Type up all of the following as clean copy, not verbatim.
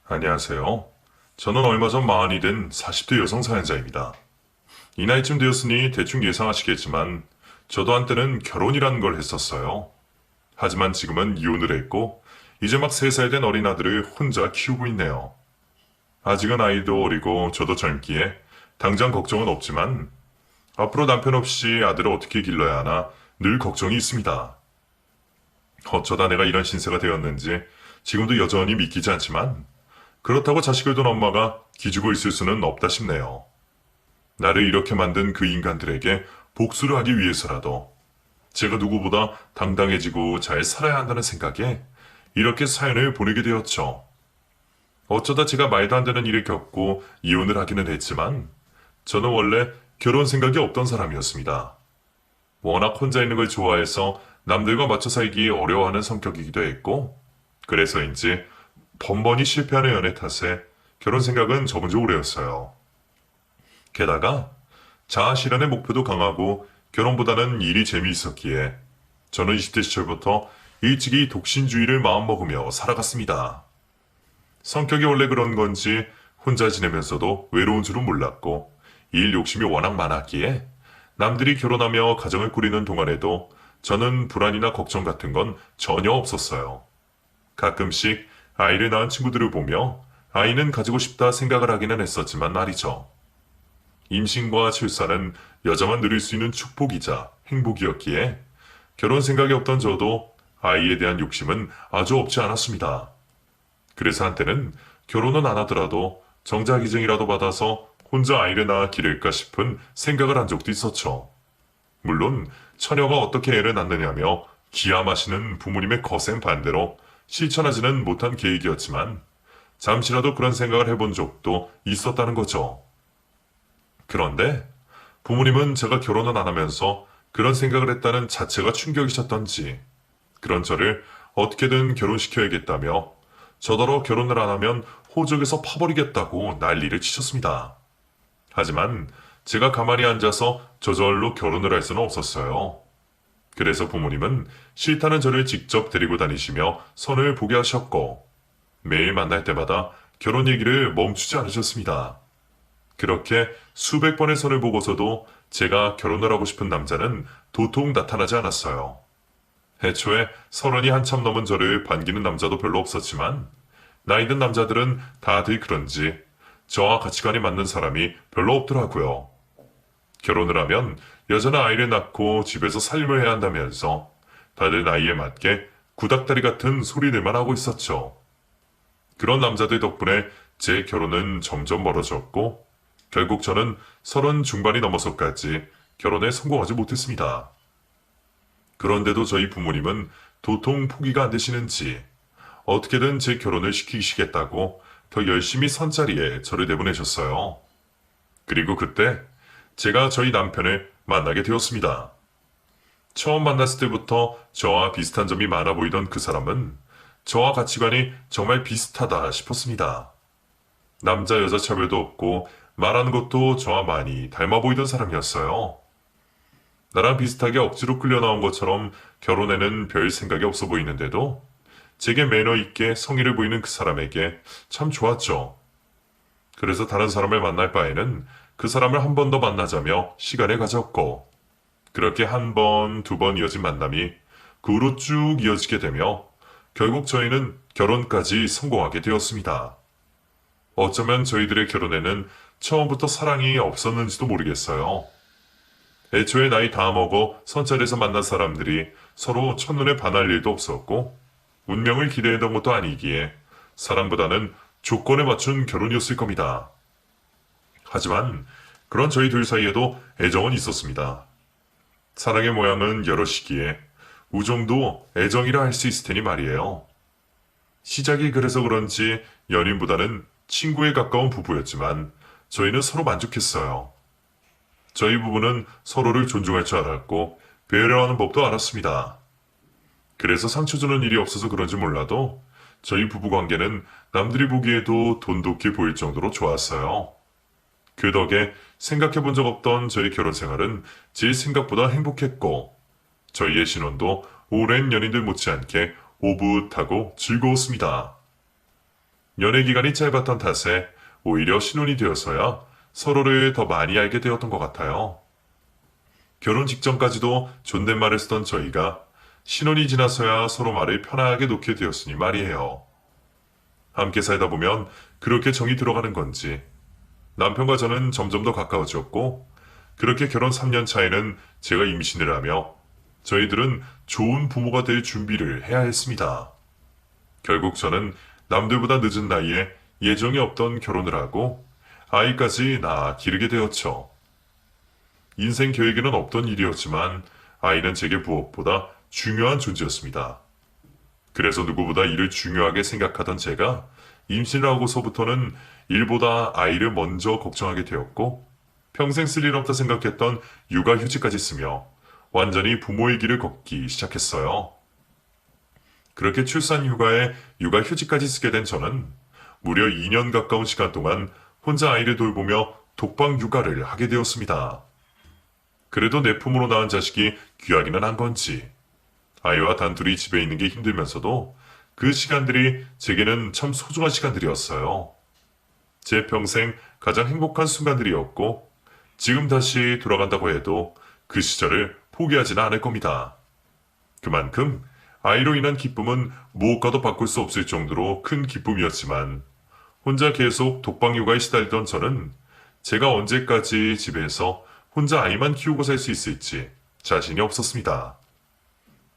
안녕하세요. 저는 얼마 전 마흔이 된 40대 여성 사연자입니다. 이 나이쯤 되었으니 대충 예상하시겠지만 저도 한때는 결혼이라는 걸 했었어요. 하지만 지금은 이혼을 했고 이제 막 3살 된 어린 아들을 혼자 키우고 있네요. 아직은 아이도 어리고 저도 젊기에 당장 걱정은 없지만 앞으로 남편 없이 아들을 어떻게 길러야 하나 늘 걱정이 있습니다. 어쩌다 내가 이런 신세가 되었는지 지금도 여전히 믿기지 않지만 그렇다고 자식을 둔 엄마가 기죽어 있을 수는 없다 싶네요. 나를 이렇게 만든 그 인간들에게 복수를 하기 위해서라도 제가 누구보다 당당해지고 잘 살아야 한다는 생각에 이렇게 사연을 보내게 되었죠. 어쩌다 제가 말도 안 되는 일을 겪고 이혼을 하기는 했지만 저는 원래 결혼 생각이 없던 사람이었습니다. 워낙 혼자 있는 걸 좋아해서 남들과 맞춰 살기 어려워하는 성격이기도 했고 그래서인지 번번이 실패하는 연애 탓에 결혼 생각은 접은 지 오래였어요. 게다가 자아 실현의 목표도 강하고 결혼보다는 일이 재미있었기에 저는 20대 시절부터 일찍이 독신주의를 마음먹으며 살아갔습니다. 성격이 원래 그런 건지 혼자 지내면서도 외로운 줄은 몰랐고 일 욕심이 워낙 많았기에 남들이 결혼하며 가정을 꾸리는 동안에도 저는 불안이나 걱정 같은 건 전혀 없었어요. 가끔씩 아이를 낳은 친구들을 보며 아이는 가지고 싶다 생각을 하기는 했었지만 말이죠. 임신과 출산은 여자만 누릴 수 있는 축복이자 행복이었기에 결혼 생각이 없던 저도 아이에 대한 욕심은 아주 없지 않았습니다. 그래서 한때는 결혼은 안 하더라도 정자기증이라도 받아서 혼자 아이를 낳아 기를까 싶은 생각을 한 적도 있었죠. 물론 처녀가 어떻게 애를 낳느냐며 기함하시는 부모님의 거센 반대로 실천하지는 못한 계획이었지만 잠시라도 그런 생각을 해본 적도 있었다는 거죠. 그런데 부모님은 제가 결혼은 안 하면서 그런 생각을 했다는 자체가 충격이셨던지 그런 저를 어떻게든 결혼시켜야겠다며 저더러 결혼을 안 하면 호적에서 파버리겠다고 난리를 치셨습니다. 하지만 제가 가만히 앉아서 저절로 결혼을 할 수는 없었어요. 그래서 부모님은 싫다는 저를 직접 데리고 다니시며 선을 보게 하셨고 매일 만날 때마다 결혼 얘기를 멈추지 않으셨습니다. 그렇게 수백 번의 선을 보고서도 제가 결혼을 하고 싶은 남자는 도통 나타나지 않았어요. 애초에 30이 한참 넘은 저를 반기는 남자도 별로 없었지만 나이 든 남자들은 다들 그런지 저와 가치관이 맞는 사람이 별로 없더라고요. 결혼을 하면 여자는 아이를 낳고 집에서 삶을 해야 한다면서 다들 나이에 맞게 구닥다리 같은 소리들만 하고 있었죠. 그런 남자들 덕분에 제 결혼은 점점 멀어졌고 결국 저는 30 중반이 넘어서까지 결혼에 성공하지 못했습니다. 그런데도 저희 부모님은 도통 포기가 안 되시는지 어떻게든 제 결혼을 시키시겠다고 더 열심히 선자리에 저를 내보내셨어요. 그리고 그때 제가 저희 남편을 만나게 되었습니다. 처음 만났을 때부터 저와 비슷한 점이 많아 보이던 그 사람은 저와 가치관이 정말 비슷하다 싶었습니다. 남자 여자 차별도 없고 말하는 것도 저와 많이 닮아 보이던 사람이었어요. 나랑 비슷하게 억지로 끌려 나온 것처럼 결혼에는 별 생각이 없어 보이는데도 제게 매너 있게 성의를 보이는 그 사람에게 참 좋았죠. 그래서 다른 사람을 만날 바에는 그 사람을 한 번 더 만나자며 시간을 가졌고 그렇게 한 번, 두 번 이어진 만남이 그 후로 쭉 이어지게 되며 결국 저희는 결혼까지 성공하게 되었습니다. 어쩌면 저희들의 결혼에는 처음부터 사랑이 없었는지도 모르겠어요. 애초에 나이 다 먹어 선찰에서 만난 사람들이 서로 첫눈에 반할 일도 없었고 운명을 기대했던 것도 아니기에 사랑보다는 조건에 맞춘 결혼이었을 겁니다. 하지만 그런 저희 둘 사이에도 애정은 있었습니다. 사랑의 모양은 여러 시기에 우정도 애정이라 할 수 있을 테니 말이에요. 시작이 그래서 그런지 연인보다는 친구에 가까운 부부였지만 저희는 서로 만족했어요. 저희 부부는 서로를 존중할 줄 알았고 배려하는 법도 알았습니다. 그래서 상처 주는 일이 없어서 그런지 몰라도 저희 부부 관계는 남들이 보기에도 돈독해 보일 정도로 좋았어요. 그 덕에 생각해 본 적 없던 저희 결혼 생활은 제 생각보다 행복했고 저희의 신혼도 오랜 연인들 못지않게 오붓하고 즐거웠습니다. 연애 기간이 짧았던 탓에 오히려 신혼이 되어서야 서로를 더 많이 알게 되었던 것 같아요. 결혼 직전까지도 존댓말을 쓰던 저희가 신혼이 지나서야 서로 말을 편하게 놓게 되었으니 말이에요. 함께 살다 보면 그렇게 정이 들어가는 건지 남편과 저는 점점 더 가까워졌고 그렇게 결혼 3년 차에는 제가 임신을 하며 저희들은 좋은 부모가 될 준비를 해야 했습니다. 결국 저는 남들보다 늦은 나이에 예정이 없던 결혼을 하고 아이까지 낳아 기르게 되었죠. 인생 계획에는 없던 일이었지만 아이는 제게 무엇보다 중요한 존재였습니다. 그래서 누구보다 이를 중요하게 생각하던 제가 임신을 하고서부터는 일보다 아이를 먼저 걱정하게 되었고 평생 쓸 일 없다 생각했던 육아휴직까지 쓰며 완전히 부모의 길을 걷기 시작했어요. 그렇게 출산 휴가에 육아휴직까지 쓰게 된 저는 무려 2년 가까운 시간 동안 혼자 아이를 돌보며 독방 육아를 하게 되었습니다. 그래도 내 품으로 낳은 자식이 귀하기는 한 건지 아이와 단둘이 집에 있는 게 힘들면서도 그 시간들이 제게는 참 소중한 시간들이었어요. 제 평생 가장 행복한 순간들이었고 지금 다시 돌아간다고 해도 그 시절을 포기하지는 않을 겁니다. 그만큼 아이로 인한 기쁨은 무엇과도 바꿀 수 없을 정도로 큰 기쁨이었지만 혼자 계속 독방 육아에 시달리던 저는 제가 언제까지 집에서 혼자 아이만 키우고 살 수 있을지 자신이 없었습니다.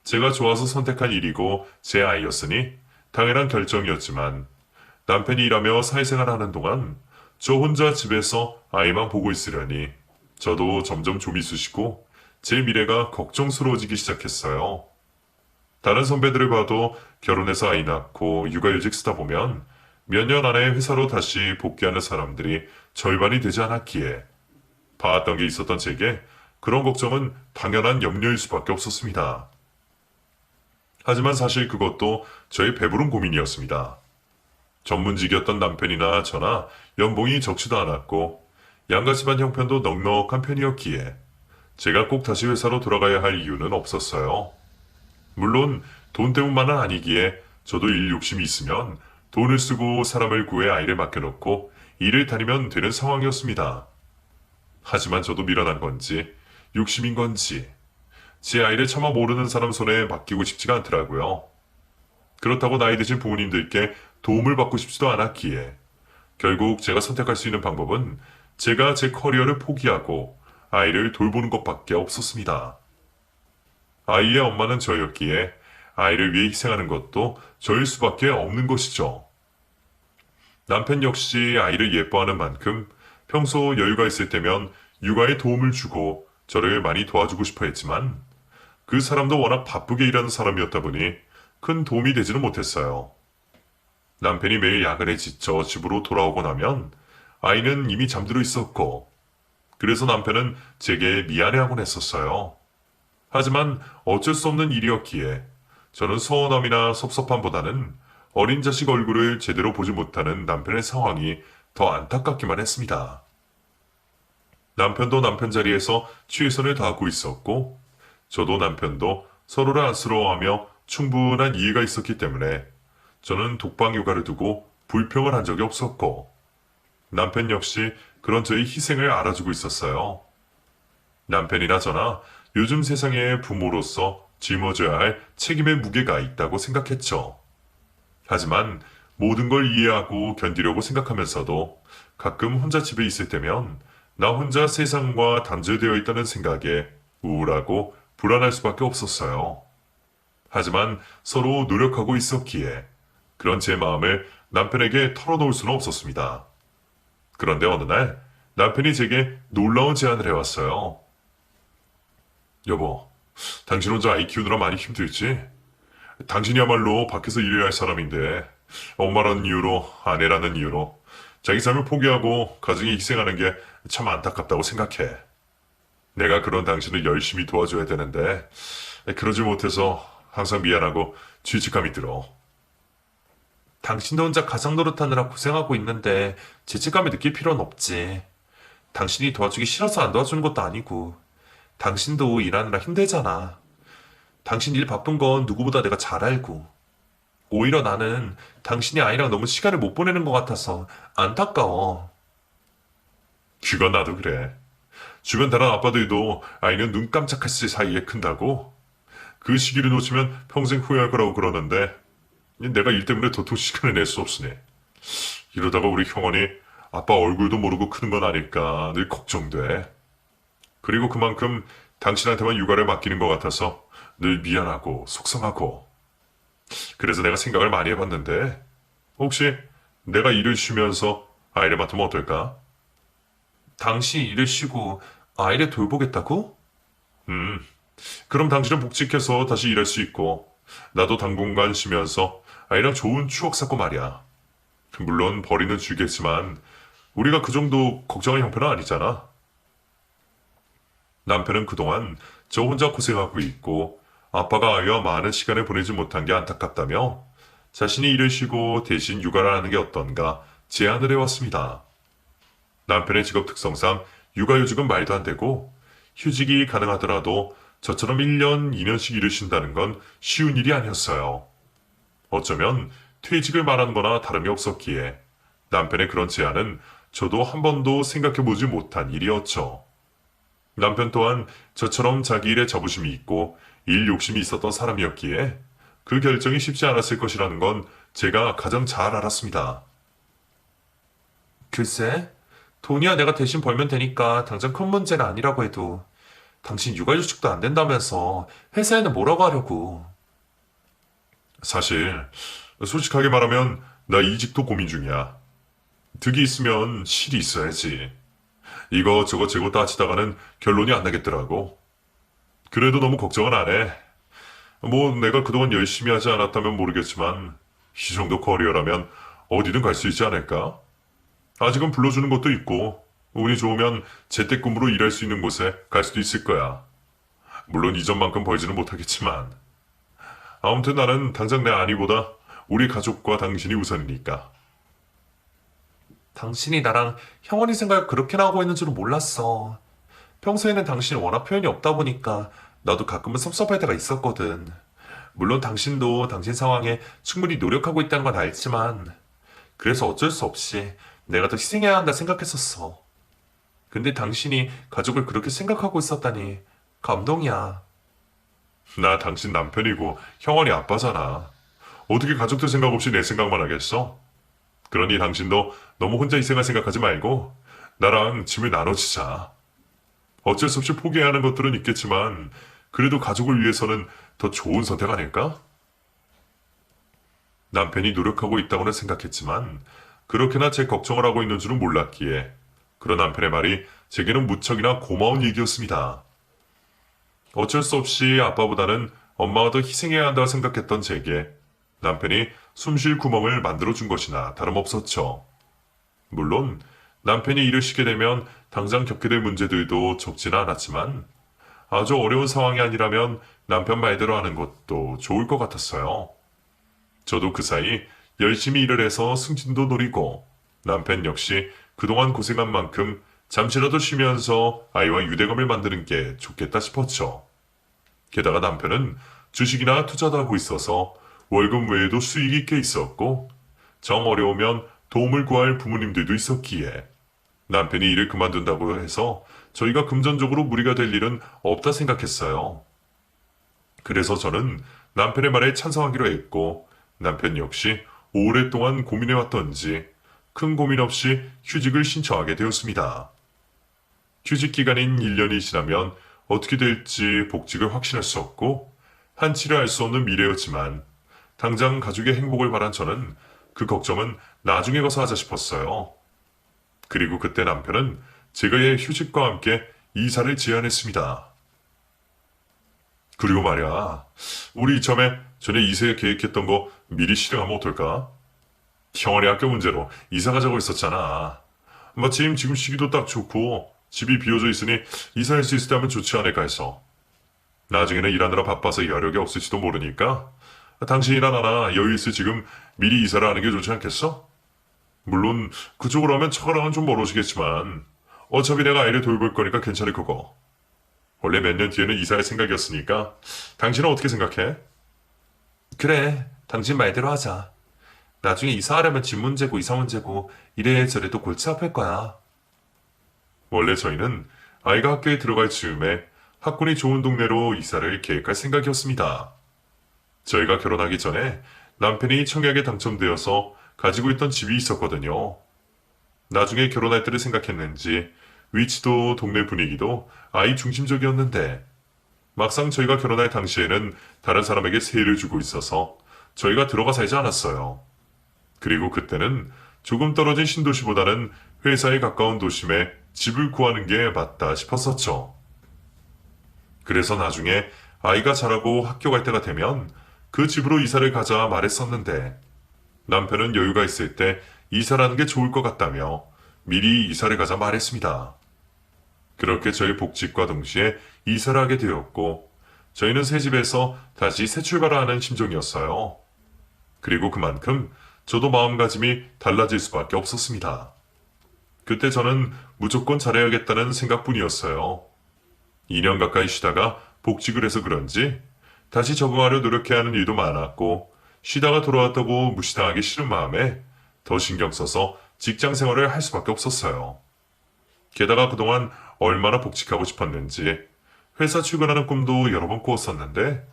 제가 좋아서 선택한 일이고 제 아이였으니 당연한 결정이었지만 남편이 일하며 사회생활하는 동안 저 혼자 집에서 아이만 보고 있으려니 저도 점점 좀이 쑤시고 제 미래가 걱정스러워지기 시작했어요. 다른 선배들을 봐도 결혼해서 아이 낳고 육아휴직 쓰다 보면 몇 년 안에 회사로 다시 복귀하는 사람들이 절반이 되지 않았기에 봐왔던 게 있었던 제게 그런 걱정은 당연한 염려일 수밖에 없었습니다. 하지만 사실 그것도 저의 배부른 고민이었습니다. 전문직이었던 남편이나 저나 연봉이 적지도 않았고 양가집안 형편도 넉넉한 편이었기에 제가 꼭 다시 회사로 돌아가야 할 이유는 없었어요. 물론 돈 때문만은 아니기에 저도 일 욕심이 있으면 돈을 쓰고 사람을 구해 아이를 맡겨놓고 일을 다니면 되는 상황이었습니다. 하지만 저도 미련한 건지 욕심인 건지 제 아이를 차마 모르는 사람 손에 맡기고 싶지가 않더라고요. 그렇다고 나이 드신 부모님들께 도움을 받고 싶지도 않았기에 결국 제가 선택할 수 있는 방법은 제가 제 커리어를 포기하고 아이를 돌보는 것밖에 없었습니다. 아이의 엄마는 저였기에 아이를 위해 희생하는 것도 저일 수밖에 없는 것이죠. 남편 역시 아이를 예뻐하는 만큼 평소 여유가 있을 때면 육아에 도움을 주고 저를 많이 도와주고 싶어 했지만 그 사람도 워낙 바쁘게 일하는 사람이었다 보니 큰 도움이 되지는 못했어요. 남편이 매일 야근에 지쳐 집으로 돌아오고 나면 아이는 이미 잠들어 있었고 그래서 남편은 제게 미안해하곤 했었어요. 하지만 어쩔 수 없는 일이었기에 저는 서운함이나 섭섭함보다는 어린 자식 얼굴을 제대로 보지 못하는 남편의 상황이 더 안타깝기만 했습니다. 남편도 남편 자리에서 최선을 다하고 있었고 저도 남편도 서로를 안쓰러워하며 충분한 이해가 있었기 때문에 저는 독방 육아를 두고 불평을 한 적이 없었고 남편 역시 그런 저의 희생을 알아주고 있었어요. 남편이나 저나 요즘 세상의 부모로서 짊어져야 할 책임의 무게가 있다고 생각했죠. 하지만 모든 걸 이해하고 견디려고 생각하면서도 가끔 혼자 집에 있을 때면 나 혼자 세상과 단절되어 있다는 생각에 우울하고 불안할 수밖에 없었어요. 하지만 서로 노력하고 있었기에 그런 제 마음을 남편에게 털어놓을 수는 없었습니다. 그런데 어느 날 남편이 제게 놀라운 제안을 해왔어요. 여보, 당신 혼자 아이 키우느라 많이 힘들지? 당신이야말로 밖에서 일해야 할 사람인데 엄마라는 이유로, 아내라는 이유로 자기 삶을 포기하고 가정에 희생하는 게 참 안타깝다고 생각해. 내가 그런 당신을 열심히 도와줘야 되는데 그러지 못해서 항상 미안하고 죄책감이 들어. 당신도 혼자 가장 노릇하느라 고생하고 있는데 죄책감을 느낄 필요는 없지. 당신이 도와주기 싫어서 안 도와주는 것도 아니고 당신도 일하느라 힘들잖아. 당신 일 바쁜 건 누구보다 내가 잘 알고. 오히려 나는 당신이 아이랑 너무 시간을 못 보내는 것 같아서 안타까워. 그건 나도 그래. 주변 다른 아빠들도 아이는 눈 깜짝할 사이에 큰다고. 그 시기를 놓치면 평생 후회할 거라고 그러는데 내가 일 때문에 도통 시간을 낼 수 없으니. 이러다가 우리 형원이 아빠 얼굴도 모르고 크는 건 아닐까 늘 걱정돼. 그리고 그만큼 당신한테만 육아를 맡기는 것 같아서 늘 미안하고 속상하고. 그래서 내가 생각을 많이 해봤는데 혹시 내가 일을 쉬면서 아이를 맡으면 어떨까? 당신 일을 쉬고 아이를 돌보겠다고? 그럼 당신은 복직해서 다시 일할 수 있고 나도 당분간 쉬면서 아이랑 좋은 추억 쌓고 말이야. 물론 벌이는 주겠지만 우리가 그 정도 걱정할 형편은 아니잖아. 남편은 그동안 저 혼자 고생하고 있고 아빠가 아이와 많은 시간을 보내지 못한 게 안타깝다며 자신이 일을 쉬고 대신 육아를 하는 게 어떤가 제안을 해왔습니다. 남편의 직업 특성상 육아휴직은 말도 안 되고 휴직이 가능하더라도 저처럼 1년, 2년씩 일을 쉰다는 건 쉬운 일이 아니었어요. 어쩌면 퇴직을 말하는 거나 다름이 없었기에 남편의 그런 제안은 저도 한 번도 생각해보지 못한 일이었죠. 남편 또한 저처럼 자기 일에 자부심이 있고 일 욕심이 있었던 사람이었기에 그 결정이 쉽지 않았을 것이라는 건 제가 가장 잘 알았습니다. 글쎄, 돈이야 내가 대신 벌면 되니까 당장 큰 문제는 아니라고 해도 당신 육아휴직도 안 된다면서 회사에는 뭐라고 하려고. 사실 솔직하게 말하면 나 이직도 고민 중이야. 득이 있으면 실이 있어야지. 이거 저거 따지다가는 결론이 안 나겠더라고. 그래도 너무 걱정은 안 해. 뭐 내가 그동안 열심히 하지 않았다면 모르겠지만 이 정도 커리어라면 어디든 갈 수 있지 않을까? 아직은 불러주는 것도 있고 운이 좋으면 재택근무로 일할 수 있는 곳에 갈 수도 있을 거야. 물론 이전만큼 벌지는 못하겠지만 아무튼 나는 당장 내 아내보다 우리 가족과 당신이 우선이니까. 당신이 나랑 형원이 생각을 그렇게나 하고 있는 줄은 몰랐어. 평소에는 당신이 워낙 표현이 없다 보니까 나도 가끔은 섭섭할 때가 있었거든. 물론 당신도 당신 상황에 충분히 노력하고 있다는 건 알지만 그래서 어쩔 수 없이 내가 더 희생해야 한다 생각했었어. 근데 당신이 가족을 그렇게 생각하고 있었다니 감동이야. 나 당신 남편이고 형원이 아빠잖아. 어떻게 가족들 생각 없이 내 생각만 하겠어? 그러니 당신도 너무 혼자 희생할 생각하지 말고 나랑 짐을 나눠지자. 어쩔 수 없이 포기해야 하는 것들은 있겠지만 그래도 가족을 위해서는 더 좋은 선택 아닐까? 남편이 노력하고 있다고는 생각했지만 그렇게나 제 걱정을 하고 있는 줄은 몰랐기에 그런 남편의 말이 제게는 무척이나 고마운 얘기였습니다. 어쩔 수 없이 아빠보다는 엄마가 더 희생해야 한다고 생각했던 제게 남편이 숨쉴 구멍을 만들어준 것이나 다름없었죠. 물론 남편이 일을 쉬게 되면 당장 겪게 될 문제들도 적지는 않았지만 아주 어려운 상황이 아니라면 남편 말대로 하는 것도 좋을 것 같았어요. 저도 그 사이 열심히 일을 해서 승진도 노리고 남편 역시 그동안 고생한 만큼 잠시라도 쉬면서 아이와 유대감을 만드는 게 좋겠다 싶었죠. 게다가 남편은 주식이나 투자도 하고 있어서 월급 외에도 수익이 꽤 있었고 정 어려우면 도움을 구할 부모님들도 있었기에 남편이 일을 그만둔다고 해서 저희가 금전적으로 무리가 될 일은 없다 생각했어요. 그래서 저는 남편의 말에 찬성하기로 했고 남편 역시 오랫동안 고민해왔던지 큰 고민 없이 휴직을 신청하게 되었습니다. 휴직 기간인 1년이 지나면 어떻게 될지 복직을 확신할 수 없고 한치를 알 수 없는 미래였지만 당장 가족의 행복을 바란 저는 그 걱정은 나중에 가서 하자 싶었어요. 그리고 그때 남편은 제가의 휴직과 함께 이사를 제안했습니다. 그리고 말이야, 우리 이참에 전에 이세 계획했던 거 미리 실행하면 어떨까? 형원이 학교 문제로 이사 가자고 했었잖아. 마침 지금 시기도 딱 좋고 집이 비어져 있으니 이사할 수 있을 때 하면 좋지 않을까 해서. 나중에는 일하느라 바빠서 여력이 없을지도 모르니까 당신이나 나나 여유 있을 지금 미리 이사를 하는 게 좋지 않겠어? 물론 그쪽으로 하면 처가랑은 좀 멀어지겠지만 어차피 내가 아이를 돌볼 거니까 괜찮을 거고. 원래 몇 년 뒤에는 이사할 생각이었으니까 당신은 어떻게 생각해? 그래, 당신 말대로 하자. 나중에 이사하려면 집 문제고 이사 문제고 이래저래도 골치 아플 거야. 원래 저희는 아이가 학교에 들어갈 즈음에 학군이 좋은 동네로 이사를 계획할 생각이었습니다. 저희가 결혼하기 전에 남편이 청약에 당첨되어서 가지고 있던 집이 있었거든요. 나중에 결혼할 때를 생각했는지 위치도 동네 분위기도 아이 중심적이었는데 막상 저희가 결혼할 당시에는 다른 사람에게 세를 주고 있어서 저희가 들어가 살지 않았어요. 그리고 그때는 조금 떨어진 신도시보다는 회사에 가까운 도심에 집을 구하는 게 맞다 싶었었죠. 그래서 나중에 아이가 자라고 학교 갈 때가 되면 그 집으로 이사를 가자 말했었는데 남편은 여유가 있을 때 이사라는 게 좋을 것 같다며 미리 이사를 가자 말했습니다. 그렇게 저희 복직과 동시에 이사를 하게 되었고 저희는 새 집에서 다시 새 출발을 하는 심정이었어요. 그리고 그만큼 저도 마음가짐이 달라질 수밖에 없었습니다. 그때 저는 무조건 잘해야겠다는 생각뿐이었어요. 2년 가까이 쉬다가 복직을 해서 그런지 다시 적응하려 노력해야 하는 일도 많았고 쉬다가 돌아왔다고 무시당하기 싫은 마음에 더 신경 써서 직장 생활을 할 수밖에 없었어요. 게다가 그동안 얼마나 복직하고 싶었는지 회사 출근하는 꿈도 여러 번 꾸었었는데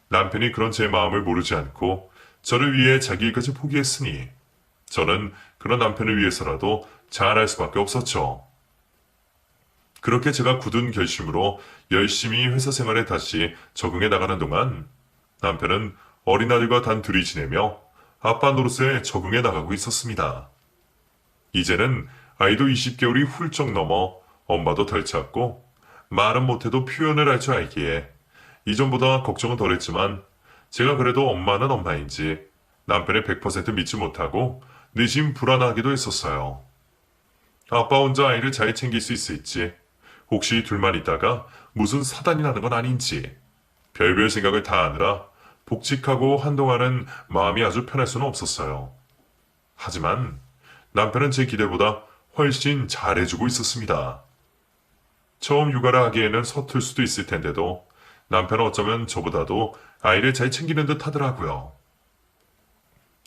남편이 그런 제 마음을 모르지 않고 저를 위해 자기 일까지 포기했으니 저는 그런 남편을 위해서라도 잘할 수밖에 없었죠. 그렇게 제가 굳은 결심으로 열심히 회사 생활에 다시 적응해 나가는 동안 남편은 어린아들과 단둘이 지내며 아빠 노릇에 적응해 나가고 있었습니다. 이제는 아이도 20개월이 훌쩍 넘어 엄마도 덜 찾고 말은 못해도 표현을 할 줄 알기에 이전보다 걱정은 덜했지만 제가 그래도 엄마는 엄마인지 남편의 100% 믿지 못하고 내심 불안하기도 했었어요. 아빠 혼자 아이를 잘 챙길 수 있을지, 혹시 둘만 있다가 무슨 사단이 나는 건 아닌지 별별 생각을 다 하느라 복직하고 한동안은 마음이 아주 편할 수는 없었어요. 하지만 남편은 제 기대보다 훨씬 잘해주고 있었습니다. 처음 육아를 하기에는 서툴 수도 있을 텐데도 남편은 어쩌면 저보다도 아이를 잘 챙기는 듯 하더라고요.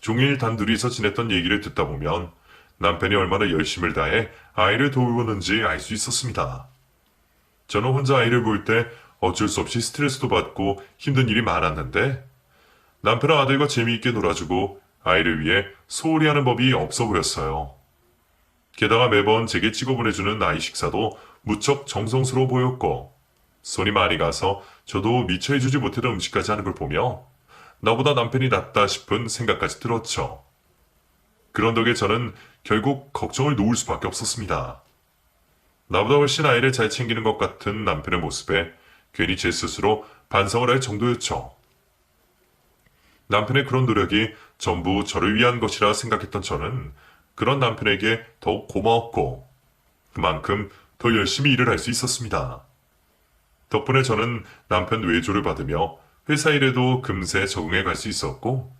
종일 단둘이서 지냈던 얘기를 듣다 보면 남편이 얼마나 열심을 다해 아이를 돌보는지 알 수 있었습니다. 저는 혼자 아이를 볼 때 어쩔 수 없이 스트레스도 받고 힘든 일이 많았는데 남편은 아들과 재미있게 놀아주고 아이를 위해 소홀히 하는 법이 없어 보였어요. 게다가 매번 제게 찍어 보내주는 아이 식사도 무척 정성스러워 보였고 손이 많이 가서 저도 미처 해주지 못했던 음식까지 하는 걸 보며 나보다 남편이 낫다 싶은 생각까지 들었죠. 그런 덕에 저는 결국 걱정을 놓을 수밖에 없었습니다. 나보다 훨씬 아이를 잘 챙기는 것 같은 남편의 모습에 괜히 제 스스로 반성을 할 정도였죠. 남편의 그런 노력이 전부 저를 위한 것이라 생각했던 저는 그런 남편에게 더욱 고마웠고 그만큼 더 열심히 일을 할 수 있었습니다. 덕분에 저는 남편 외조를 받으며 회사 일에도 금세 적응해 갈 수 있었고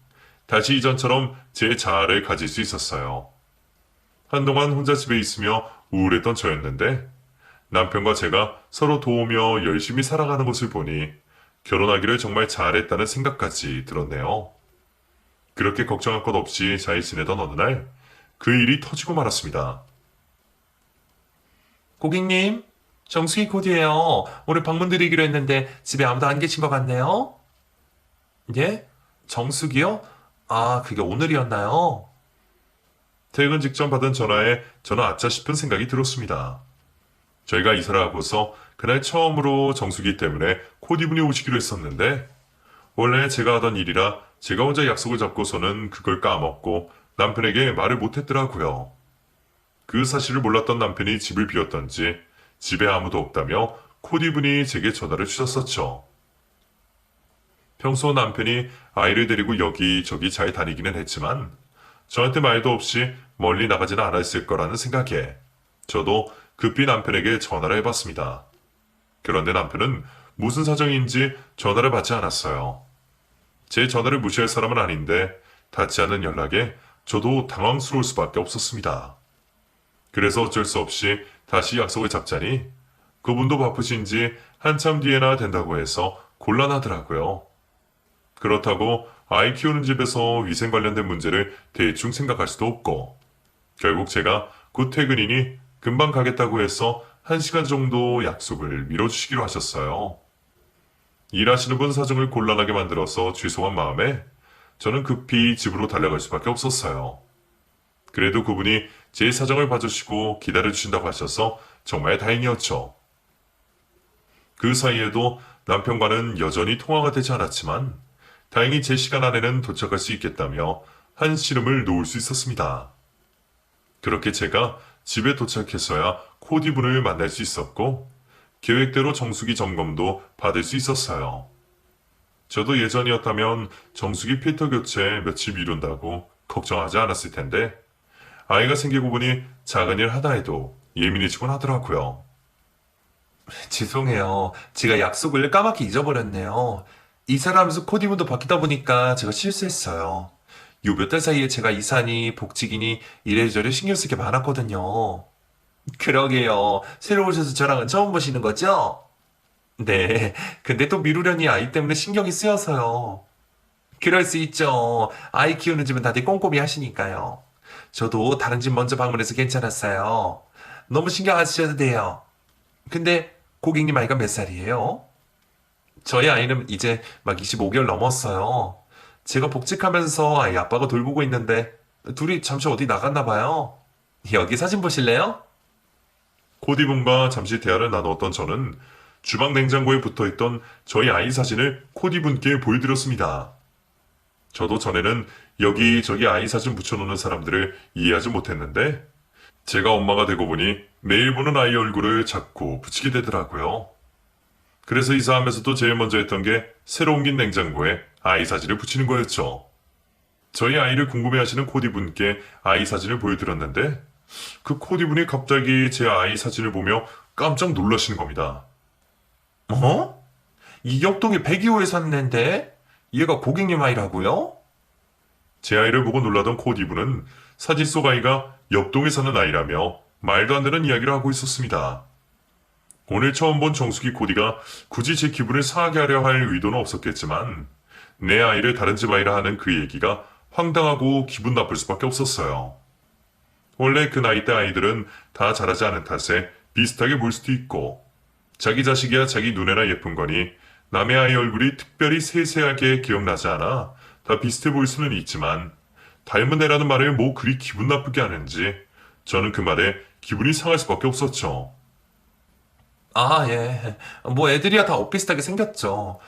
다시 이전처럼 제 자아를 가질 수 있었어요. 한동안 혼자 집에 있으며 우울했던 저였는데 남편과 제가 서로 도우며 열심히 살아가는 것을 보니 결혼하기를 정말 잘했다는 생각까지 들었네요. 그렇게 걱정할 것 없이 잘 지내던 어느 날 그 일이 터지고 말았습니다. 고객님, 정수기 코디예요. 오늘 방문 드리기로 했는데 집에 아무도 안 계신 것 같네요. 예? 정수기요? 아, 그게 오늘이었나요? 퇴근 직전 받은 전화에 저는 아차 싶은 생각이 들었습니다. 저희가 이사를 하고서 그날 처음으로 정수기 때문에 코디분이 오시기로 했었는데 원래 제가 하던 일이라 제가 혼자 약속을 잡고서는 그걸 까먹고 남편에게 말을 못했더라고요. 그 사실을 몰랐던 남편이 집을 비웠던지 집에 아무도 없다며 코디분이 제게 전화를 주셨었죠. 평소 남편이 아이를 데리고 여기저기 잘 다니기는 했지만 저한테 말도 없이 멀리 나가지는 않았을 거라는 생각에 저도 급히 남편에게 전화를 해봤습니다. 그런데 남편은 무슨 사정인지 전화를 받지 않았어요. 제 전화를 무시할 사람은 아닌데 닿지 않는 연락에 저도 당황스러울 수밖에 없었습니다. 그래서 어쩔 수 없이 다시 약속을 잡자니 그분도 바쁘신지 한참 뒤에나 된다고 해서 곤란하더라고요. 그렇다고 아이 키우는 집에서 위생 관련된 문제를 대충 생각할 수도 없고, 결국 제가 곧 퇴근이니 금방 가겠다고 해서 1시간 정도 약속을 미뤄주시기로 하셨어요. 일하시는 분 사정을 곤란하게 만들어서 죄송한 마음에 저는 급히 집으로 달려갈 수밖에 없었어요. 그래도 그분이 제 사정을 봐주시고 기다려주신다고 하셔서 정말 다행이었죠. 그 사이에도 남편과는 여전히 통화가 되지 않았지만 다행히 제 시간 안에는 도착할 수 있겠다며 한시름을 놓을 수 있었습니다. 그렇게 제가 집에 도착해서야 코디분을 만날 수 있었고 계획대로 정수기 점검도 받을 수 있었어요. 저도 예전이었다면 정수기 필터 교체 며칠 미룬다고 걱정하지 않았을 텐데 아이가 생기고 보니 작은 일 하나 해도 예민해지곤 하더라고요. 죄송해요. 제가 약속을 까맣게 잊어버렸네요. 이사하면서 코디문도 바뀌다 보니까 제가 실수했어요. 요 몇 달 사이에 제가 이사니 복직이니 이래저래 신경 쓸 게 많았거든요. 그러게요. 새로 오셔서 저랑은 처음 보시는 거죠? 네. 근데 또 미루려니 아이 때문에 신경이 쓰여서요. 그럴 수 있죠. 아이 키우는 집은 다들 꼼꼼히 하시니까요. 저도 다른 집 먼저 방문해서 괜찮았어요. 너무 신경 안 쓰셔도 돼요. 근데 고객님 아이가 몇 살이에요? 저희 아이는 이제 막 25개월 넘었어요. 제가 복직하면서 아이 아빠가 돌보고 있는데 둘이 잠시 어디 나갔나 봐요. 여기 사진 보실래요? 코디분과 잠시 대화를 나누었던 저는 주방 냉장고에 붙어있던 저희 아이 사진을 코디분께 보여드렸습니다. 저도 전에는 여기저기 아이 사진 붙여놓는 사람들을 이해하지 못했는데 제가 엄마가 되고 보니 매일 보는 아이 얼굴을 자꾸 붙이게 되더라고요. 그래서 이사하면서도 제일 먼저 했던 게 새로 옮긴 냉장고에 아이 사진을 붙이는 거였죠. 저희 아이를 궁금해하시는 코디분께 아이 사진을 보여드렸는데 그 코디분이 갑자기 제 아이 사진을 보며 깜짝 놀라시는 겁니다. 어? 이 옆동에 102호에 샀는데 얘가 고객님 아이라고요? 제 아이를 보고 놀라던 코디분은 사진 속 아이가 옆동에 사는 아이라며 말도 안 되는 이야기를 하고 있었습니다. 오늘 처음 본 정수기 코디가 굳이 제 기분을 상하게 하려 할 의도는 없었겠지만 내 아이를 다른 집 아이라 하는 그 얘기가 황당하고 기분 나쁠 수밖에 없었어요. 원래 그 나이 대 아이들은 다 자라지 않은 탓에 비슷하게 볼 수도 있고 자기 자식이야 자기 눈에나 예쁜 거니 남의 아이 얼굴이 특별히 세세하게 기억나지 않아 다 비슷해 보일 수는 있지만 닮은 애라는 말에 뭐 그리 기분 나쁘게 하는지 저는 그 말에 기분이 상할 수밖에 없었죠. 아, 예. 뭐 애들이야 다 엇비슷하게 생겼죠.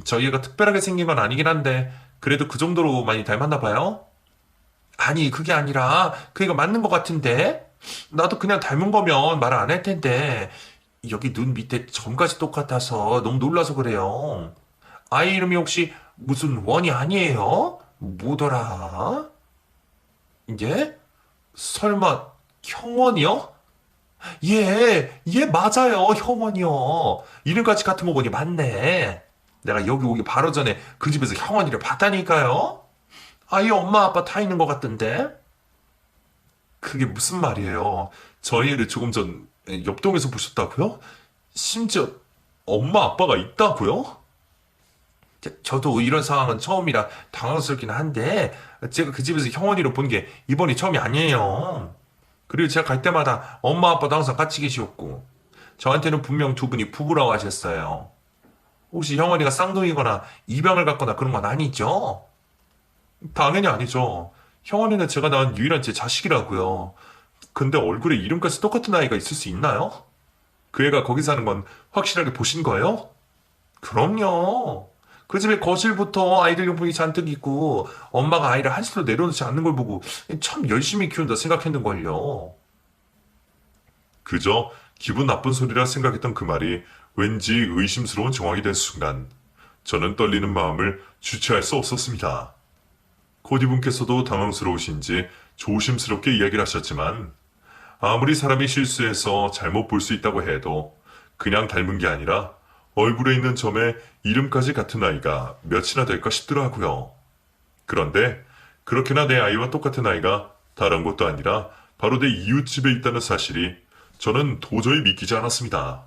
저희 애가 특별하게 생긴 건 아니긴 한데 그래도 그 정도로 많이 닮았나 봐요? 아니, 그게 아니라 그 애가 맞는 것 같은데? 나도 그냥 닮은 거면 말 안 할 텐데 여기 눈 밑에 점까지 똑같아서 너무 놀라서 그래요. 아이 이름이 혹시 무슨 원이 아니에요? 뭐더라? 예? 설마 형원이요? 얘 맞아요, 형원이요. 이름까지 같은 거 보니 맞네. 내가 여기 오기 바로 전에 그 집에서 형원이를 봤다니까요. 아이 엄마 아빠 다 있는 것 같던데. 그게 무슨 말이에요? 저희 애를 조금 전 옆동에서 보셨다고요? 심지어 엄마 아빠가 있다고요? 저도 이런 상황은 처음이라 당황스럽긴 한데 제가 그 집에서 형원이를 본 게 이번이 처음이 아니에요. 그리고 제가 갈 때마다 엄마 아빠도 항상 같이 계시었고 저한테는 분명 두 분이 부부라고 하셨어요. 혹시 형원이가 쌍둥이거나 입양을 갔거나 그런 건 아니죠? 당연히 아니죠. 형원이는 제가 낳은 유일한 제 자식이라고요. 근데 얼굴에 이름까지 똑같은 아이가 있을 수 있나요? 그 애가 거기 사는 건 확실하게 보신 거예요? 그럼요. 그 집에 거실부터 아이들 용품이 잔뜩 있고 엄마가 아이를 한시도 내려놓지 않는 걸 보고 참 열심히 키운다 생각했는걸요. 그저 기분 나쁜 소리라 생각했던 그 말이 왠지 의심스러운 정황이 된 순간 저는 떨리는 마음을 주체할 수 없었습니다. 코디분께서도 당황스러우신지 조심스럽게 이야기를 하셨지만 아무리 사람이 실수해서 잘못 볼 수 있다고 해도 그냥 닮은 게 아니라 얼굴에 있는 점에 이름까지 같은 아이가 몇이나 될까 싶더라고요. 그런데 그렇게나 내 아이와 똑같은 아이가 다른 곳도 아니라 바로 내 이웃집에 있다는 사실이 저는 도저히 믿기지 않았습니다.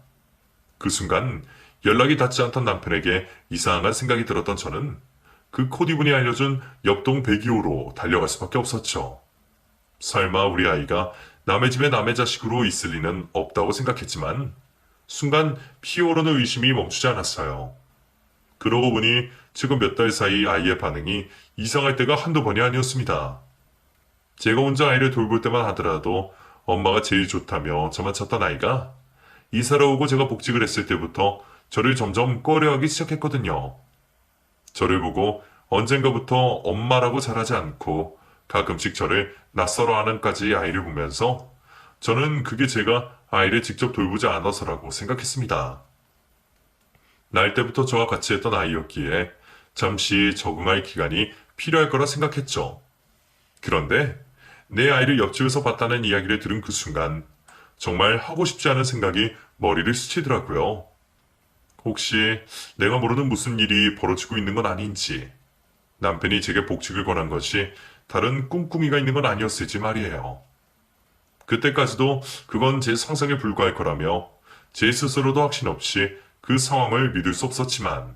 그 순간 연락이 닿지 않던 남편에게 이상한 생각이 들었던 저는 그 코디분이 알려준 옆동 102호로 달려갈 수밖에 없었죠. 설마 우리 아이가 남의 집에 남의 자식으로 있을 리는 없다고 생각했지만 순간 피오르는 의심이 멈추지 않았어요. 그러고 보니 지금 몇 달 사이 아이의 반응이 이상할 때가 한두 번이 아니었습니다. 제가 혼자 아이를 돌볼 때만 하더라도 엄마가 제일 좋다며 저만 찾던 아이가 이사를 오고 제가 복직을 했을 때부터 저를 점점 꺼려하기 시작했거든요. 저를 보고 언젠가부터 엄마라고 잘하지 않고 가끔씩 저를 낯설어 하는까지 아이를 보면서 저는 그게 제가 아이를 직접 돌보지 않아서라고 생각했습니다. 날 때부터 저와 같이 했던 아이였기에 잠시 적응할 기간이 필요할 거라 생각했죠. 그런데 내 아이를 옆집에서 봤다는 이야기를 들은 그 순간 정말 하고 싶지 않은 생각이 머리를 스치더라고요. 혹시 내가 모르는 무슨 일이 벌어지고 있는 건 아닌지, 남편이 제게 복직을 권한 것이 다른 꿍꿍이가 있는 건 아니었을지 말이에요. 그때까지도 그건 제 상상에 불과할 거라며 제 스스로도 확신 없이 그 상황을 믿을 수 없었지만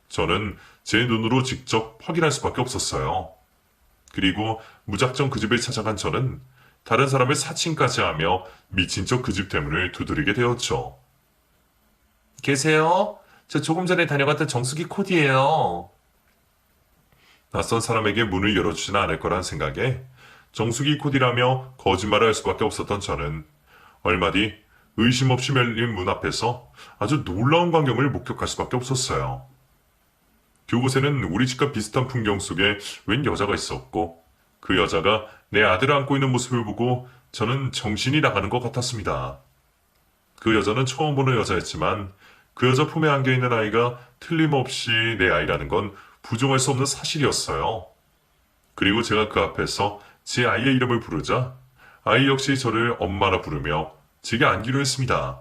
저는 제 눈으로 직접 확인할 수밖에 없었어요. 그리고 무작정 그 집을 찾아간 저는 다른 사람을 사칭까지 하며 미친 척 그 집 대문을 두드리게 되었죠. 계세요? 저 조금 전에 다녀갔던 정수기 코디예요. 낯선 사람에게 문을 열어주지는 않을 거란 생각에 정수기 코디라며 거짓말을 할 수밖에 없었던 저는 얼마 뒤 의심 없이 열린 문 앞에서 아주 놀라운 광경을 목격할 수밖에 없었어요. 그곳에는 우리 집과 비슷한 풍경 속에 웬 여자가 있었고 그 여자가 내 아들을 안고 있는 모습을 보고 저는 정신이 나가는 것 같았습니다. 그 여자는 처음 보는 여자였지만 그 여자 품에 안겨있는 아이가 틀림없이 내 아이라는 건 부정할 수 없는 사실이었어요. 그리고 제가 그 앞에서 제 아이의 이름을 부르자 아이 역시 저를 엄마라 부르며 제게 안기로 했습니다.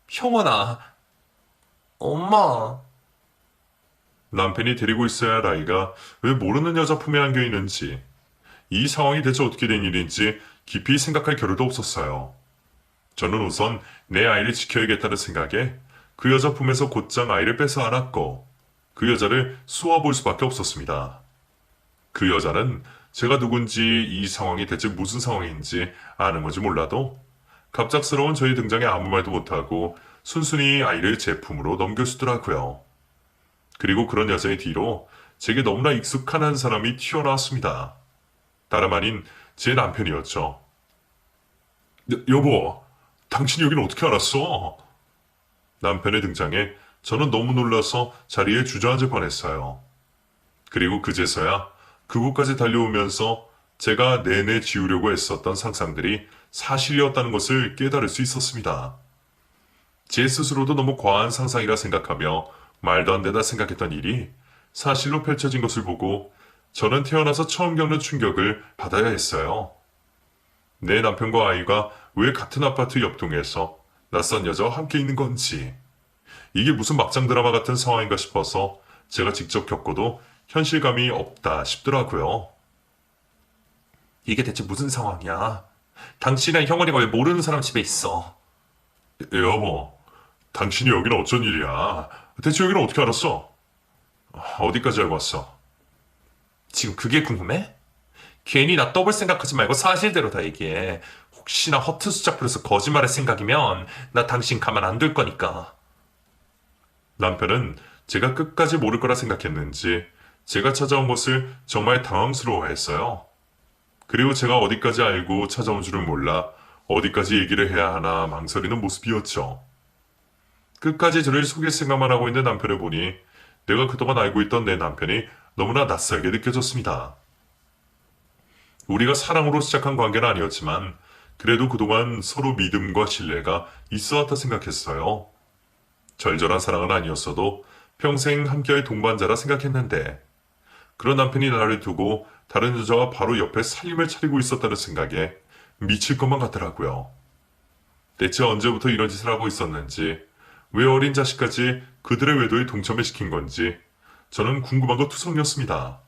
형원아, 엄마. 남편이 데리고 있어야 할 아이가 왜 모르는 여자 품에 안겨 있는지, 이 상황이 대체 어떻게 된 일인지 깊이 생각할 겨를도 없었어요. 저는 우선 내 아이를 지켜야겠다는 생각에 그 여자 품에서 곧장 아이를 뺏어 안았고 그 여자를 쏘아볼 수밖에 없었습니다. 그 여자는 제가 누군지 이 상황이 대체 무슨 상황인지 아는 건지 몰라도 갑작스러운 저희 등장에 아무 말도 못하고 순순히 아이를 제 품으로 넘겨주더라고요. 그리고 그런 여자의 뒤로 제게 너무나 익숙한 한 사람이 튀어나왔습니다. 다름 아닌 제 남편이었죠. 여보, 당신이 여긴 어떻게 알았어? 남편의 등장에 저는 너무 놀라서 자리에 주저앉을 뻔했어요. 그리고 그제서야 그곳까지 달려오면서 제가 내내 지우려고 애썼던 상상들이 사실이었다는 것을 깨달을 수 있었습니다. 제 스스로도 너무 과한 상상이라 생각하며 말도 안 된다 생각했던 일이 사실로 펼쳐진 것을 보고 저는 태어나서 처음 겪는 충격을 받아야 했어요. 내 남편과 아이가 왜 같은 아파트 옆동에서 낯선 여자와 함께 있는 건지, 이게 무슨 막장 드라마 같은 상황인가 싶어서 제가 직접 겪어도 현실감이 없다 싶더라고요. 이게 대체 무슨 상황이야? 당신이랑 형원이가 왜 모르는 사람 집에 있어? 여보, 당신이 여기는 어쩐 일이야? 대체 여기는 어떻게 알았어? 어디까지 알고 왔어? 지금 그게 궁금해? 괜히 나 떠볼 생각하지 말고 사실대로 다 얘기해. 혹시나 허튼 수작 부려서 거짓말할 생각이면 나 당신 가만 안 둘 거니까. 남편은 제가 끝까지 모를 거라 생각했는지 제가 찾아온 것을 정말 당황스러워했어요. 그리고 제가 어디까지 알고 찾아온 줄을 몰라 어디까지 얘기를 해야 하나 망설이는 모습이었죠. 끝까지 저를 속일 생각만 하고 있는 남편을 보니 내가 그동안 알고 있던 내 남편이 너무나 낯설게 느껴졌습니다. 우리가 사랑으로 시작한 관계는 아니었지만 그래도 그동안 서로 믿음과 신뢰가 있어 왔다 생각했어요. 절절한 사랑은 아니었어도 평생 함께할 동반자라 생각했는데 그런 남편이 나를 두고 다른 여자와 바로 옆에 살림을 차리고 있었다는 생각에 미칠 것만 같더라고요. 대체 언제부터 이런 짓을 하고 있었는지, 왜 어린 자식까지 그들의 외도에 동참을 시킨 건지 저는 궁금한 것 투성이었습니다.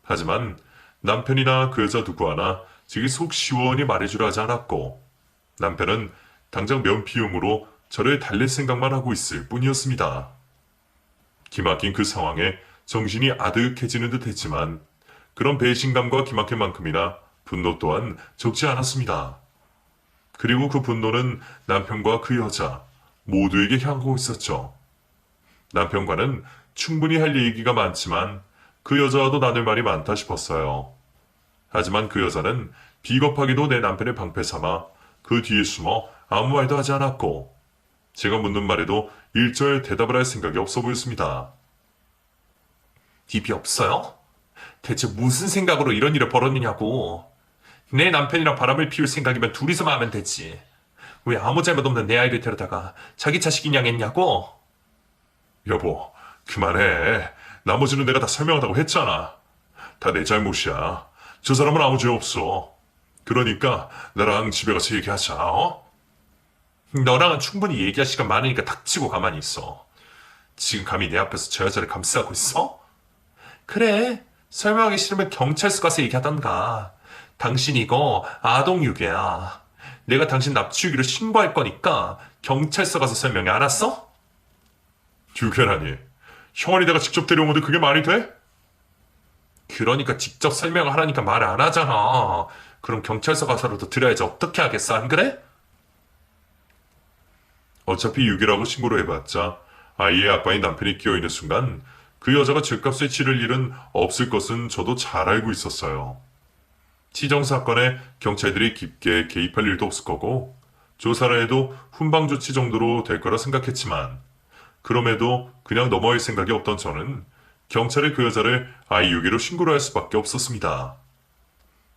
하지만 남편이나 그 여자 누구 하나 제게 속 시원히 말해주려 하지 않았고 남편은 당장 면피용으로 저를 달랠 생각만 하고 있을 뿐이었습니다. 기막힌 그 상황에 정신이 아득해지는 듯 했지만 그런 배신감과 기막힐만큼이나 분노 또한 적지 않았습니다. 그리고 그 분노는 남편과 그 여자 모두에게 향하고 있었죠. 남편과는 충분히 할 얘기가 많지만 그 여자와도 나눌 말이 많다 싶었어요. 하지만 그 여자는 비겁하게도 내 남편의 방패 삼아 그 뒤에 숨어 아무 말도 하지 않았고 제가 묻는 말에도 일절 대답을 할 생각이 없어 보였습니다. 입이 없어요? 대체 무슨 생각으로 이런 일을 벌였느냐고. 내 남편이랑 바람을 피울 생각이면 둘이서만 하면 되지. 왜 아무 잘못 없는 내 아이를 데려다가 자기 자식 인양했냐고? 여보, 그만해. 나머지는 내가 다 설명하다고 했잖아. 다 내 잘못이야. 저 사람은 아무 죄 없어. 그러니까 나랑 집에 가서 얘기하자, 어? 너랑은 충분히 얘기할 시간 많으니까 닥치고 가만히 있어. 지금 감히 내 앞에서 저 여자를 감싸고 있어? 그래. 설명하기 싫으면 경찰서 가서 얘기하던가. 당신 이거 아동유괴야. 내가 당신 납치유기로 신고할 거니까 경찰서 가서 설명해. 알았어? 유괴라니. 형원이 내가 직접 데려온 건데 그게 말이 돼? 그러니까 직접 설명을 하라니까 말을 안 하잖아. 그럼 경찰서 가서라도 들어야지 어떻게 하겠어, 안 그래? 어차피 유괴라고 신고를 해봤자 아이의 아빠인 남편이 끼어있는 순간 그 여자가 죗값을 치를 일은 없을 것은 저도 잘 알고 있었어요. 치정 사건에 경찰들이 깊게 개입할 일도 없을 거고 조사를 해도 훈방 조치 정도로 될 거라 생각했지만 그럼에도 그냥 넘어갈 생각이 없던 저는 경찰에 그 여자를 아이 유괴로 신고를 할 수밖에 없었습니다.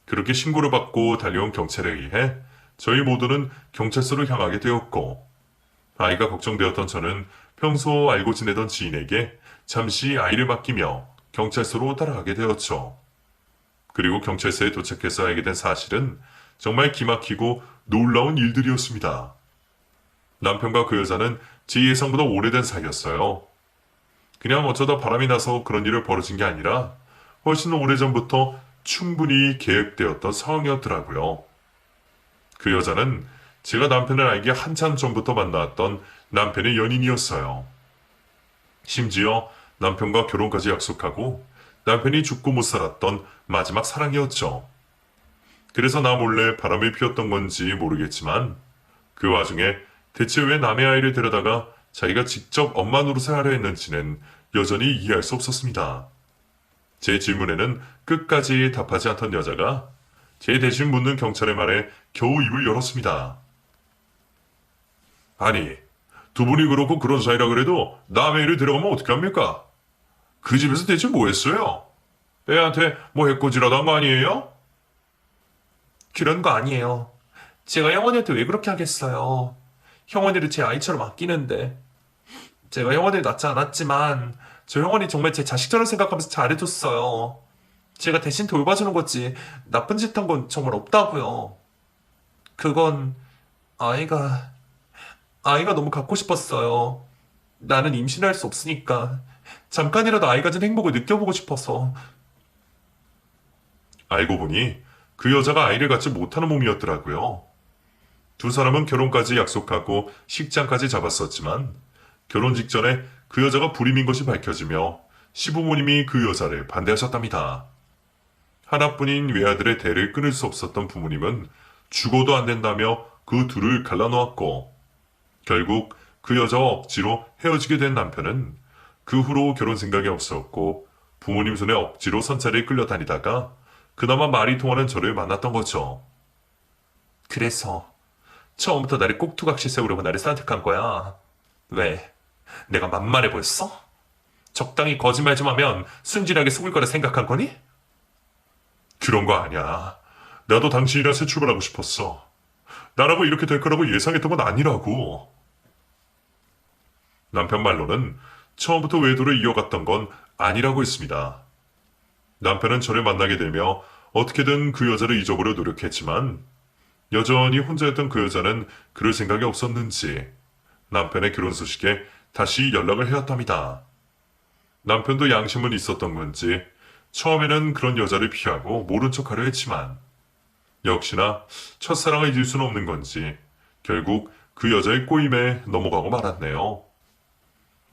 그렇게 신고를 받고 달려온 경찰에 의해 저희 모두는 경찰서로 향하게 되었고 아이가 걱정되었던 저는 평소 알고 지내던 지인에게 잠시 아이를 맡기며 경찰서로 따라가게 되었죠. 그리고 경찰서에 도착해서 알게 된 사실은 정말 기막히고 놀라운 일들이었습니다. 남편과 그 여자는 제 예상보다 오래된 사이였어요. 그냥 어쩌다 바람이 나서 그런 일을 벌어진 게 아니라 훨씬 오래전부터 충분히 계획되었던 상황이었더라고요. 그 여자는 제가 남편을 알기 한참 전부터 만나왔던 남편의 연인이었어요. 심지어 남편과 결혼까지 약속하고 남편이 죽고 못 살았던 마지막 사랑이었죠. 그래서 나 몰래 바람을 피웠던 건지 모르겠지만 그 와중에 대체 왜 남의 아이를 데려다가 자기가 직접 엄마 노릇을 하려 했는지는 여전히 이해할 수 없었습니다. 제 질문에는 끝까지 답하지 않던 여자가 제 대신 묻는 경찰의 말에 겨우 입을 열었습니다. 아니, 두 분이 그렇고 그런 사이라 그래도 남의 애를 데려가면 어떡합니까? 그 집에서 대체 뭐 했어요? 애한테 뭐 해코지라도 한 거 아니에요? 그런 거 아니에요. 제가 형원이한테 왜 그렇게 하겠어요. 형원이를 제 아이처럼 아끼는데. 제가 형원이를 낳지 않았지만 저 형원이 정말 제 자식처럼 생각하면서 잘해줬어요. 제가 대신 돌봐주는 거지 나쁜 짓 한 건 정말 없다고요. 그건 아이가 너무 갖고 싶었어요. 나는 임신할 수 없으니까 잠깐이라도 아이 가진 행복을 느껴보고 싶어서. 알고 보니 그 여자가 아이를 갖지 못하는 몸이었더라고요. 두 사람은 결혼까지 약속하고 식장까지 잡았었지만 결혼 직전에 그 여자가 불임인 것이 밝혀지며 시부모님이 그 여자를 반대하셨답니다. 하나뿐인 외아들의 대를 끊을 수 없었던 부모님은 죽어도 안 된다며 그 둘을 갈라놓았고 결국 그 여자와 억지로 헤어지게 된 남편은 그 후로 결혼 생각이 없었고 부모님 손에 억지로 선차를 끌려다니다가 그나마 말이 통하는 저를 만났던 거죠. 그래서 처음부터 나를 꼭두각시 세우려고 나를 선택한 거야. 왜? 내가 만만해 보였어? 적당히 거짓말 좀 하면 순진하게 속을 거라 생각한 거니? 그런 거 아니야. 나도 당신이랑 새 출발하고 싶었어. 나라고 이렇게 될 거라고 예상했던 건 아니라고. 남편 말로는 처음부터 외도를 이어갔던 건 아니라고 했습니다. 남편은 저를 만나게 되며 어떻게든 그 여자를 잊어보려 노력했지만 여전히 혼자였던 그 여자는 그럴 생각이 없었는지 남편의 결혼 소식에 다시 연락을 해왔답니다. 남편도 양심은 있었던 건지 처음에는 그런 여자를 피하고 모른 척하려 했지만 역시나 첫사랑을 잊을 수는 없는 건지 결국 그 여자의 꼬임에 넘어가고 말았네요.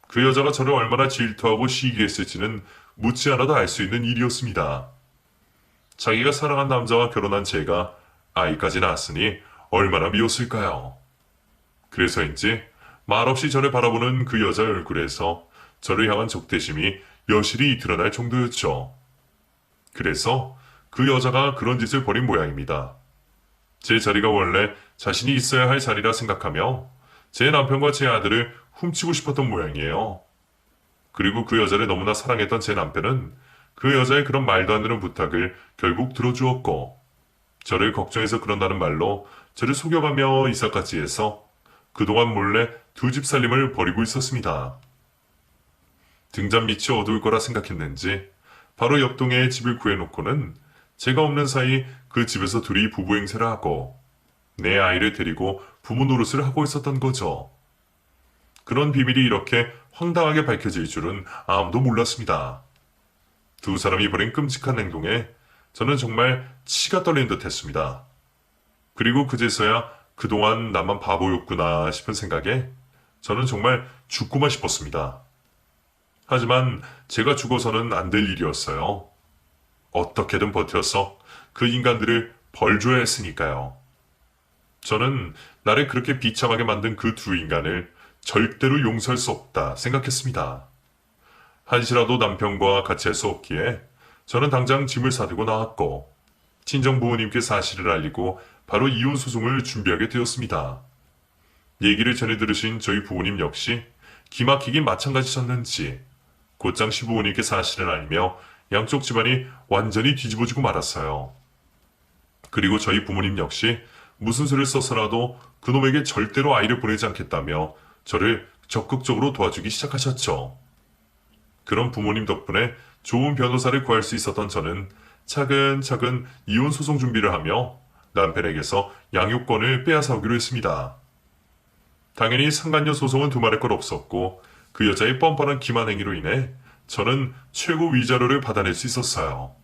그 여자가 저를 얼마나 질투하고 시기했을지는 묻지 않아도 알 수 있는 일이었습니다. 자기가 사랑한 남자와 결혼한 제가 아이까지 낳았으니 얼마나 미웠을까요? 그래서인지 말없이 저를 바라보는 그 여자 얼굴에서 저를 향한 적대심이 여실히 드러날 정도였죠. 그래서 그 여자가 그런 짓을 벌인 모양입니다. 제 자리가 원래 자신이 있어야 할 자리라 생각하며 제 남편과 제 아들을 훔치고 싶었던 모양이에요. 그리고 그 여자를 너무나 사랑했던 제 남편은 그 여자의 그런 말도 안 되는 부탁을 결국 들어주었고, 저를 걱정해서 그런다는 말로 저를 속여가며 이삿같이 해서 그동안 몰래 두 집 살림을 벌이고 있었습니다. 등잔 밑이 어두울 거라 생각했는지 바로 옆동에 집을 구해놓고는 제가 없는 사이 그 집에서 둘이 부부 행세를 하고 내 아이를 데리고 부모 노릇을 하고 있었던 거죠. 그런 비밀이 이렇게 황당하게 밝혀질 줄은 아무도 몰랐습니다. 두 사람이 벌인 끔찍한 행동에 저는 정말 치가 떨리는 듯 했습니다. 그리고 그제서야 그동안 나만 바보였구나 싶은 생각에 저는 정말 죽고만 싶었습니다. 하지만 제가 죽어서는 안 될 일이었어요. 어떻게든 버텨서 그 인간들을 벌줘야 했으니까요. 저는 나를 그렇게 비참하게 만든 그 두 인간을 절대로 용서할 수 없다 생각했습니다. 한시라도 남편과 같이 할 수 없기에 저는 당장 짐을 싸들고 나왔고 친정 부모님께 사실을 알리고 바로 이혼 소송을 준비하게 되었습니다. 얘기를 전해 들으신 저희 부모님 역시 기막히긴 마찬가지셨는지 곧장 시부모님께 사실을 알리며 양쪽 집안이 완전히 뒤집어지고 말았어요. 그리고 저희 부모님 역시 무슨 수를 써서라도 그놈에게 절대로 아이를 보내지 않겠다며 저를 적극적으로 도와주기 시작하셨죠. 그런 부모님 덕분에 좋은 변호사를 구할 수 있었던 저는 차근차근 이혼 소송 준비를 하며 남편에게서 양육권을 빼앗아오기로 했습니다. 당연히 상간녀 소송은 두말할 것 없었고 그 여자의 뻔뻔한 기만 행위로 인해 저는 최고 위자료를 받아낼 수 있었어요.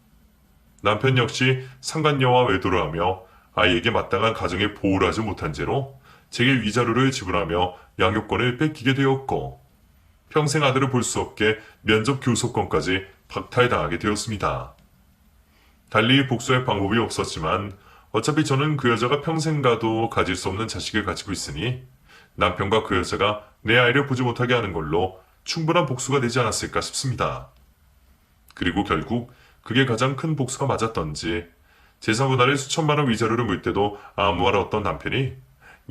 남편 역시 상간녀와 외도를 하며 아이에게 마땅한 가정의 보호를 하지 못한 죄로 제게 위자료를 지불하며 양육권을 뺏기게 되었고 평생 아들을 볼 수 없게 면접 교섭권까지 박탈당하게 되었습니다. 달리 복수할 방법이 없었지만 어차피 저는 그 여자가 평생 가도 가질 수 없는 자식을 가지고 있으니 남편과 그 여자가 내 아이를 보지 못하게 하는 걸로 충분한 복수가 되지 않았을까 싶습니다. 그리고 결국 그게 가장 큰 복수가 맞았던지 재산분할에 수천만 원 위자료를 물 때도 아무 말 없던 남편이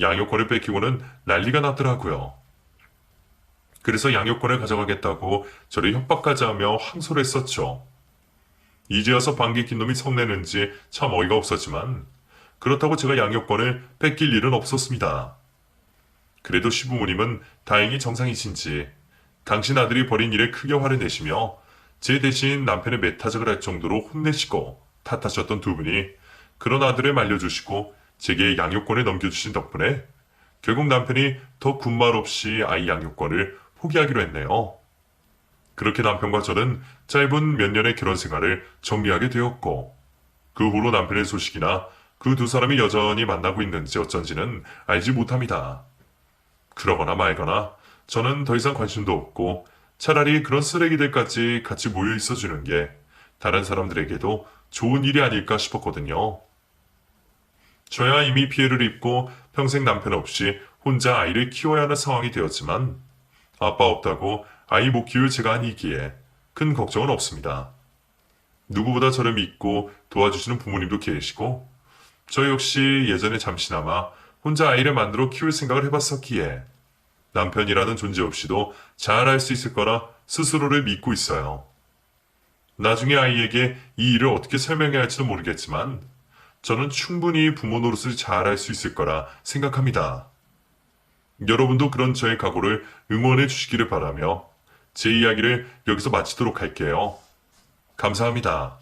양육권을 뺏기고는 난리가 났더라고요. 그래서 양육권을 가져가겠다고 저를 협박까지 하며 항소를 했었죠. 이제 와서 방귀 낀 놈이 성내는지 참 어이가 없었지만 그렇다고 제가 양육권을 뺏길 일은 없었습니다. 그래도 시부모님은 다행히 정상이신지 당신 아들이 벌인 일에 크게 화를 내시며 제 대신 남편의 매타적을 할 정도로 혼내시고 탓하셨던 두 분이 그런 아들을 말려주시고 제게 양육권을 넘겨주신 덕분에 결국 남편이 더 군말 없이 아이 양육권을 포기하기로 했네요. 그렇게 남편과 저는 짧은 몇 년의 결혼 생활을 정리하게 되었고 그 후로 남편의 소식이나 그 두 사람이 여전히 만나고 있는지 어쩐지는 알지 못합니다. 그러거나 말거나 저는 더 이상 관심도 없고 차라리 그런 쓰레기들까지 같이 모여 있어주는 게 다른 사람들에게도 좋은 일이 아닐까 싶었거든요. 저야 이미 피해를 입고 평생 남편 없이 혼자 아이를 키워야 하는 상황이 되었지만 아빠 없다고 아이 못 키울 제가 아니기에 큰 걱정은 없습니다. 누구보다 저를 믿고 도와주시는 부모님도 계시고 저 역시 예전에 잠시나마 혼자 아이를 만들어 키울 생각을 해봤었기에 남편이라는 존재 없이도 잘할 수 있을 거라 스스로를 믿고 있어요. 나중에 아이에게 이 일을 어떻게 설명해야 할지는 모르겠지만 저는 충분히 부모 노릇을 잘할 수 있을 거라 생각합니다. 여러분도 그런 저의 각오를 응원해 주시기를 바라며 제 이야기를 여기서 마치도록 할게요. 감사합니다.